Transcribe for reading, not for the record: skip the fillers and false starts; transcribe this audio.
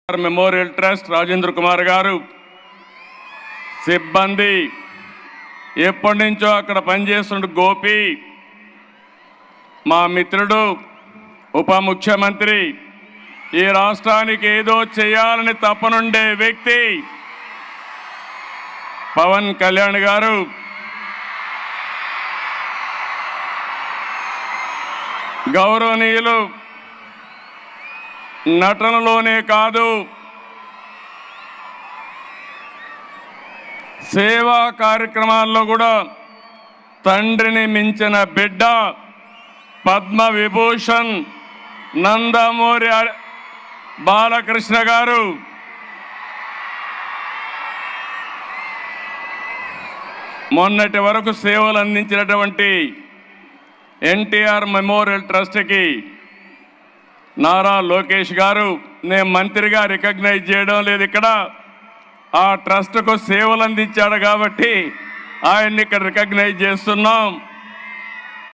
Memorial trust Rajendra Kumar గారు సిబ్బంది ఎప్పటి నుంచో అక్కడ పనిచేస్తున్న గోపి మా మిత్రుడు ఉప ముఖ్యమంత్రి ఈ రాష్ట్రానికి ఏదో చేయాలని తపనుండే వ్యక్తి పవన్ కళ్యాణ్ గారు గౌరవనీయులు నటనలోనే కాదు సేవా కార్యక్రమాల్లో కూడా తండ్రిని మించిన బిడ్డ పద్మ విభూషణ్ నందమూరి బాలకృష్ణ గారు మొన్నటి వరకు సేవలు అందించినటువంటి ఎన్టీఆర్ మెమోరియల్ ట్రస్ట్కి నారా లోకేష్ గారు నేను మంత్రిగా రికగ్నైజ్ చేయడం లేదు, ఇక్కడ ఆ ట్రస్ట్కు సేవలు అందించాడు కాబట్టి ఆయన్ని ఇక్కడ రికగ్నైజ్ చేస్తున్నాం.